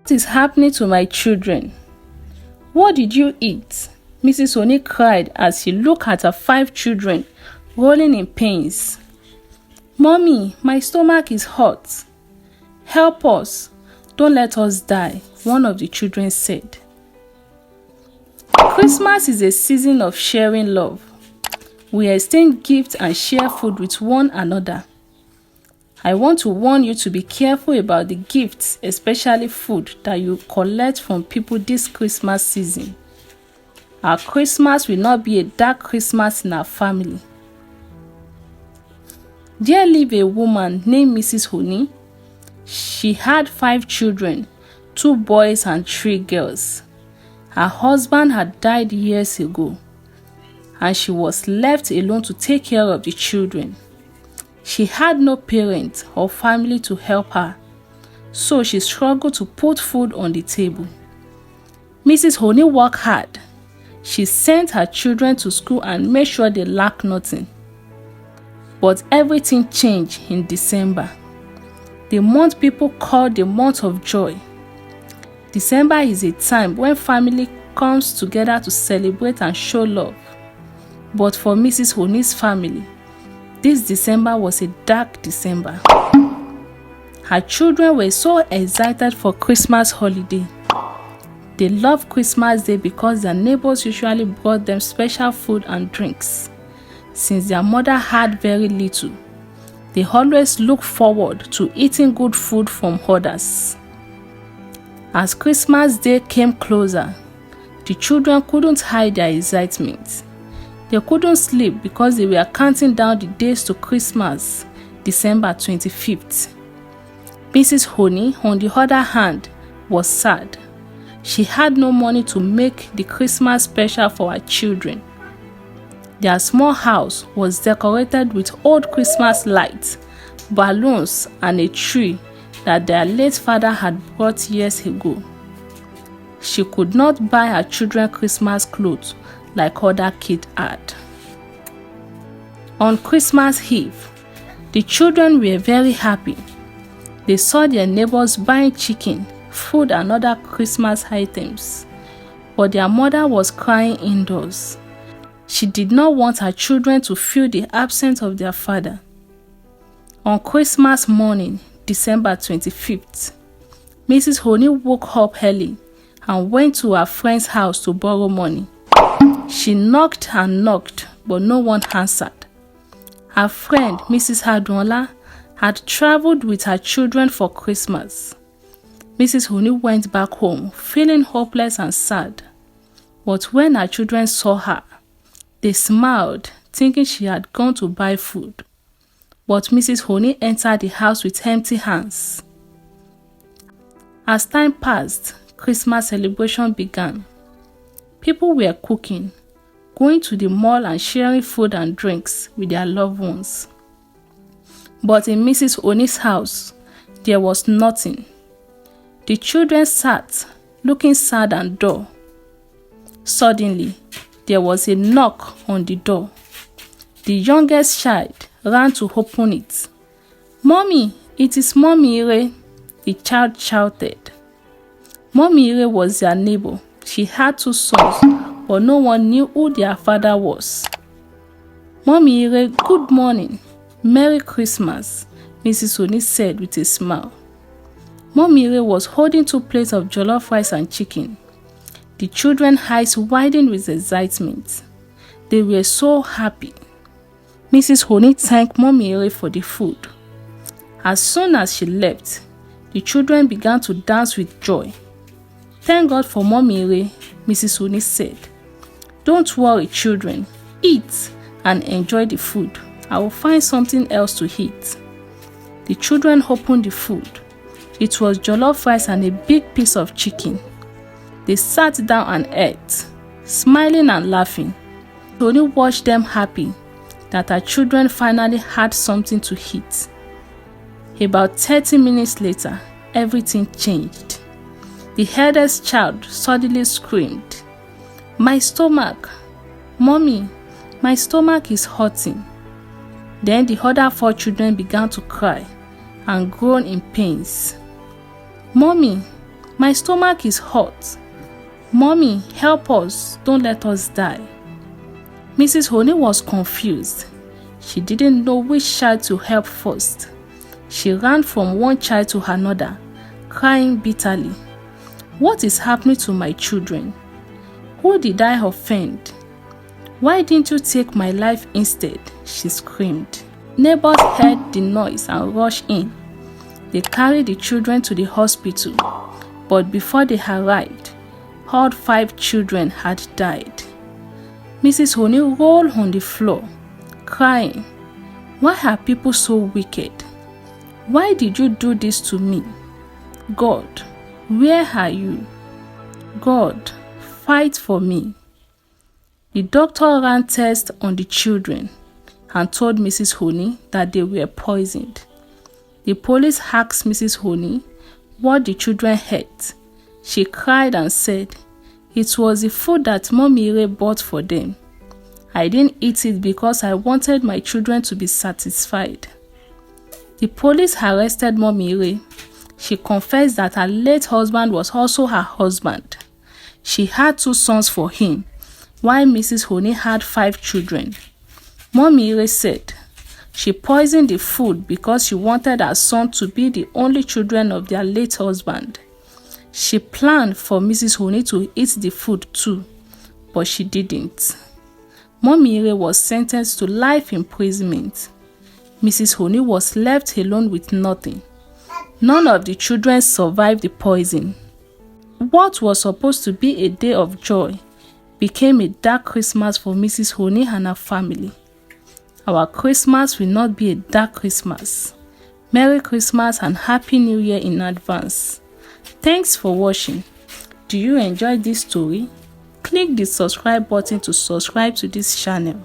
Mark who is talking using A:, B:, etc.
A: What is happening to my children? What did you eat? Mrs. Oni cried as she looked at her 5 children rolling in pains. Mommy, my stomach is hot. Help us. Don't let us die, one of the children said. Christmas is a season of sharing love. We exchange gifts and share food with one another. I want to warn you to be careful about the gifts, especially food, that you collect from people this Christmas season. Our Christmas will not be a dark Christmas in our family. There lived a woman named Mrs. Honey. She had 5 children, 2 boys and 3 girls. Her husband had died years ago, and she was left alone to take care of the children. She had no parents or family to help her, so she struggled to put food on the table. Mrs. Honey worked hard. She sent her children to school and made sure they lacked nothing. But everything changed in December, the month people call the month of joy. December is a time when family comes together to celebrate and show love. But for Mrs. Honey's family, this December was a dark December. Her children were so excited for Christmas holiday. They loved Christmas Day because their neighbors usually brought them special food and drinks. Since their mother had very little, they always looked forward to eating good food from others. As Christmas Day came closer, the children couldn't hide their excitement. They couldn't sleep because they were counting down the days to Christmas, December 25th. Mrs. Honey, on the other hand, was sad. She had no money to make the Christmas special for her children. Their small house was decorated with old Christmas lights, balloons, and a tree that their late father had brought years ago. She could not buy her children Christmas clothes like other kids had. On Christmas Eve, the children were very happy. They saw their neighbors buying chicken, food, and other Christmas items. But their mother was crying indoors. She did not want her children to feel the absence of their father. On Christmas morning, December 25th, Mrs. Honey woke up early and went to her friend's house to borrow money. She knocked and knocked, but no one answered. Her friend, Mrs. Hadola, had traveled with her children for Christmas. Mrs. Honey went back home, feeling hopeless and sad. But when her children saw her, they smiled, thinking she had gone to buy food. But Mrs. Honey entered the house with empty hands. As time passed, Christmas celebration began. People were cooking, going to the mall and sharing food and drinks with their loved ones. But in Mrs. Honey's house, there was nothing. The children sat, looking sad and dull. Suddenly, there was a knock on the door. The youngest child ran to open it. "Mommy, it is Mommy Ire," the child shouted. Mommy Ire was their neighbor. She had 2 sons, but no one knew who their father was. "Mommy Ire, good morning. Merry Christmas," Mrs. Oni said with a smile. Mommy Ire was holding 2 plates of jollof rice and chicken. The children's eyes widened with excitement. They were so happy. Mrs. Honey thanked Mommy Ire for the food. As soon as she left, the children began to dance with joy. "Thank God for Mommy Ire," Mrs. Honey said. "Don't worry, children. Eat and enjoy the food. I will find something else to eat." The children opened the food. It was jollof rice and a big piece of chicken. They sat down and ate, smiling and laughing. Tony watched them happy that her children finally had something to eat. About 30 minutes later, everything changed. The eldest child suddenly screamed, "My stomach! Mommy, my stomach is hurting." Then the other 4 children began to cry and groan in pains. "Mommy, My stomach is hot. Mommy, help us. Don't let us die. Mrs. Honey was confused. She didn't know which child to help first. She ran from one child to another, crying bitterly. What is happening to my children? Who did I offend? Why didn't you take my life instead? She screamed. Neighbors heard the noise and rushed in. They carried the children to the hospital, but before they arrived, all 5 children had died. Mrs. Honey rolled on the floor, crying, "Why are people so wicked? Why did you do this to me? God, where are you? God, fight for me." The doctor ran tests on the children and told Mrs. Honey that they were poisoned. The police asked Mrs. Honey what the children ate. She cried and said, "It was the food that Mommy Ray bought for them. I didn't eat it because I wanted my children to be satisfied." The police arrested Mommy Ray. She confessed that her late husband was also her husband. She had 2 sons for him, while Mrs. Honey had 5 children. Mommy Ray said she poisoned the food because she wanted her son to be the only children of their late husband. She planned for Mrs. Honey to eat the food too, but she didn't. Mommy Ray was sentenced to life imprisonment. Mrs. Honey was left alone with nothing. None of the children survived the poison. What was supposed to be a day of joy became a dark Christmas for Mrs. Honey and her family. Our Christmas will not be a dark Christmas. Merry Christmas and Happy New Year in advance. Thanks for watching. Do you enjoy this story? Click the subscribe button to subscribe to this channel.